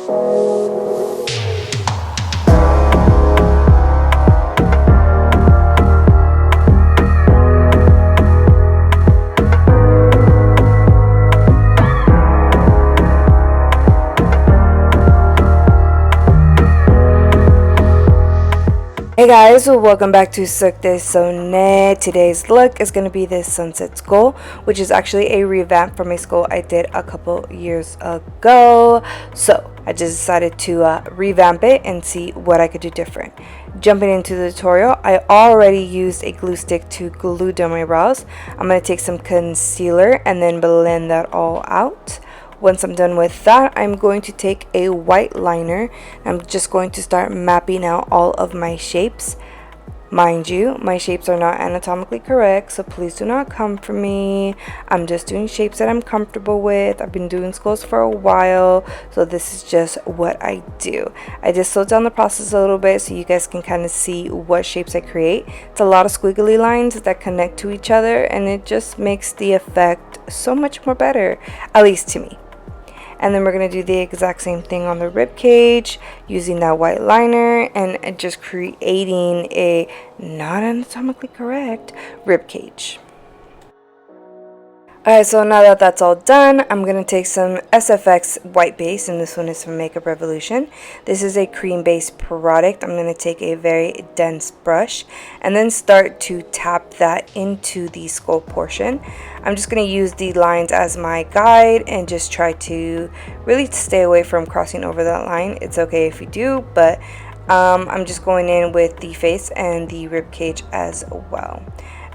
Hey guys, welcome back to Circdehsonae. Today's look is going to be this sunset skull, which is actually a revamp from a skull I did a couple years ago. So I just decided to revamp it and see what I could do different. Jumping into the tutorial, I already used a glue stick to glue down my brows. I'm going to take some concealer and then blend that all out. Once I'm done with that, I'm going to take a white liner. I'm just going to start mapping out all of my shapes. Mind you, my shapes are not anatomically correct, so please do not come for me. I'm just doing shapes that I'm comfortable with. I've been doing skulls for a while, so this is just what I do. I just slowed down the process a little bit so you guys can kind of see what shapes I create. It's a lot of squiggly lines that connect to each other, and it just makes the effect so much more better, at least to me. And then we're going to do the exact same thing on the rib cage using that white liner and just creating a not anatomically correct rib cage. Alright, so now that that's all done, I'm going to take some SFX white base, and this one is from Makeup Revolution. This is a cream based product. I'm going to take a very dense brush and then start to tap that into the skull portion. I'm just going to use the lines as my guide and just try to really stay away from crossing over that line. It's okay if you do, but I'm just going in with the face and the rib cage as well.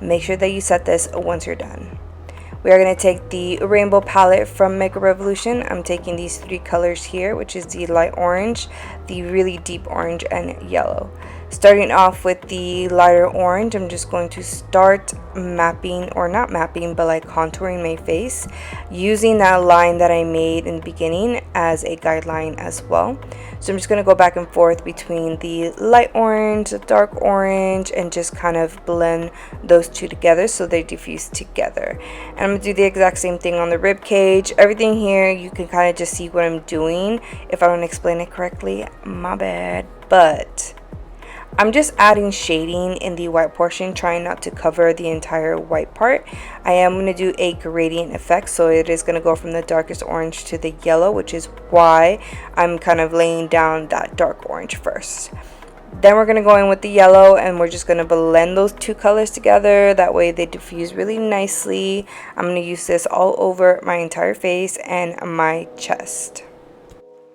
Make sure that you set this once you're done. We are going to take the rainbow palette from Makeup Revolution. I'm taking these three colors here, which is the light orange, the really deep orange, and yellow. Starting off with the lighter orange, I'm just going to start mapping, or not mapping, but like contouring my face using that line that I made in the beginning as a guideline as well. So I'm just going to go back and forth between the light orange, the dark orange, and just kind of blend those two together so they diffuse together. And I'm going to do the exact same thing on the rib cage. Everything here, you can kind of just see what I'm doing. If I don't explain it correctly, my bad. But I'm just adding shading in the white portion, trying not to cover the entire white part. I am going to do a gradient effect, so it is going to go from the darkest orange to the yellow, which is why I'm kind of laying down that dark orange first. Then we're going to go in with the yellow, and we're just going to blend those two colors together. That way they diffuse really nicely. I'm going to use this all over my entire face and my chest.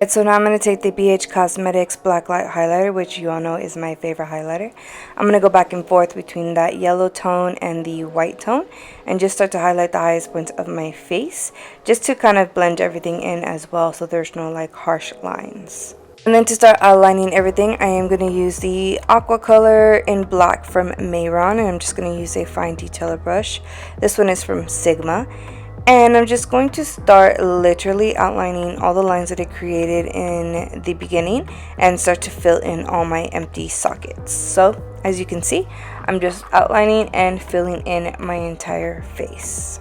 So now I'm going to take the BH Cosmetics Blacklight highlighter, which you all know is my favorite highlighter. I'm going to go back and forth between that yellow tone and the white tone and just start to highlight the highest points of my face, just to kind of blend everything in as well so there's no like harsh lines. And then to start outlining everything, I am going to use the aqua color in black from Mayron, and I'm just going to use a fine detailer brush. This one is from Sigma. And I'm just going to start literally outlining all the lines that I created in the beginning and start to fill in all my empty sockets. So as you can see, I'm just outlining and filling in my entire face.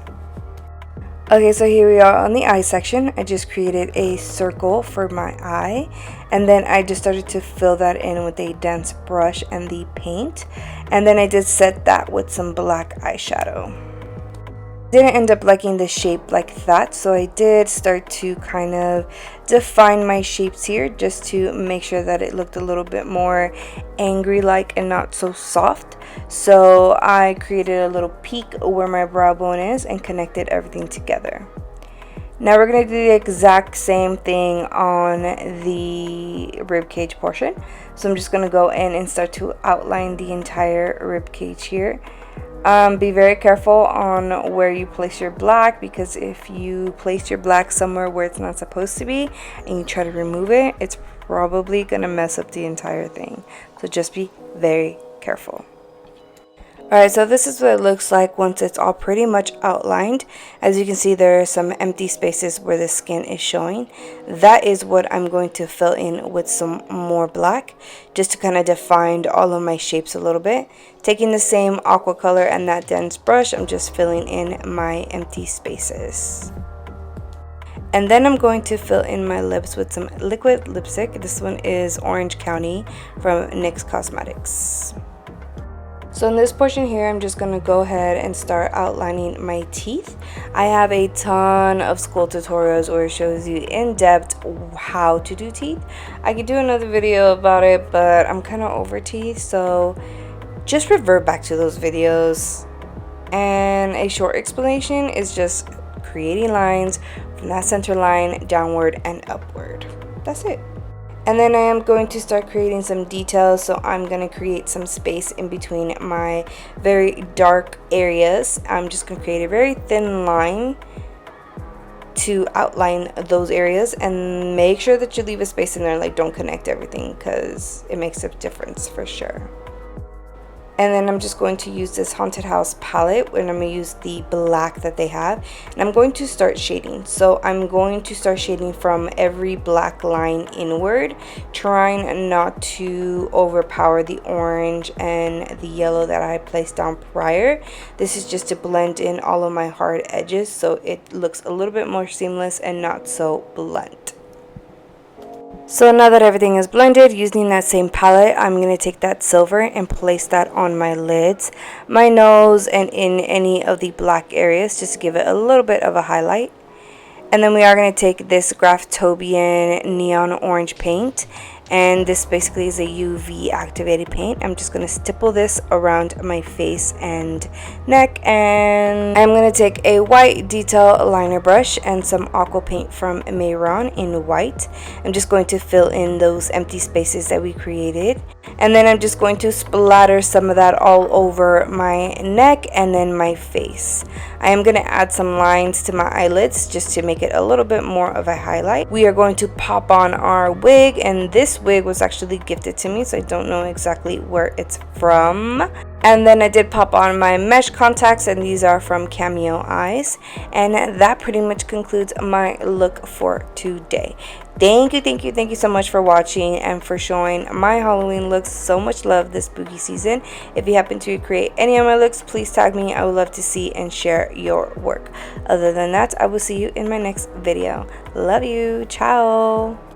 Okay, so here we are on the eye section. I just created a circle for my eye, and then I just started to fill that in with a dense brush and the paint, and then I did set that with some black eyeshadow. Didn't end up liking the shape like that, so I did start to kind of define my shapes here just to make sure that it looked a little bit more angry like and not so soft. So I created a little peak where my brow bone is and connected everything together. Now we're going to do the exact same thing on the rib cage portion. So I'm just going to go in and start to outline the entire rib cage here. Be very careful on where you place your black, because if you place your black somewhere where it's not supposed to be and you try to remove it, it's probably going to mess up the entire thing. So just be very careful. Alright, so this is what it looks like once it's all pretty much outlined. As you can see, there are some empty spaces where the skin is showing. That is what I'm going to fill in with some more black, just to kind of define all of my shapes a little bit. Taking the same aqua color and that dense brush, I'm just filling in my empty spaces. And then I'm going to fill in my lips with some liquid lipstick. This one is Orange County from NYX Cosmetics. So in this portion here, I'm just going to go ahead and start outlining my teeth. I have a ton of school tutorials where it shows you in depth how to do teeth. I could do another video about it, but I'm kind of over teeth, so just revert back to those videos. And a short explanation is just creating lines from that center line downward and upward. That's it. And then I am going to start creating some details, so I'm going to create some space in between my very dark areas. I'm just going to create a very thin line to outline those areas, and make sure that you leave a space in there, like don't connect everything, because it makes a difference for sure. And then I'm just going to use this Haunted House palette, and I'm going to use the black that they have, and I'm going to start shading. So I'm going to start shading from every black line inward, trying not to overpower the orange and the yellow that I placed down prior. This is just to blend in all of my hard edges so it looks a little bit more seamless and not so blunt. So now that everything is blended, using that same palette, I'm going to take that silver and place that on my lids, my nose, and in any of the black areas, just to give it a little bit of a highlight. And then we are going to take this Graftobian neon orange paint, and this basically is a UV activated paint. I'm just going to stipple this around my face and neck, and I'm going to take a white detail liner brush and some aqua paint from Mayron in white. I'm just going to fill in those empty spaces that we created, and then I'm just going to splatter some of that all over my neck and then my face. I am going to add some lines to my eyelids just to make it a little bit more of a highlight. We are going to pop on our wig, and this wig was actually gifted to me, so I don't know exactly where it's from. And then I did pop on my mesh contacts, and these are from Cameo Eyes. And that pretty much concludes my look for today. Thank you so much for watching and for showing my Halloween looks so much love this spooky season. If you happen to create any of my looks, please tag me. I would love to see and share your work. Other than that, I will see you in my next video. Love you. Ciao.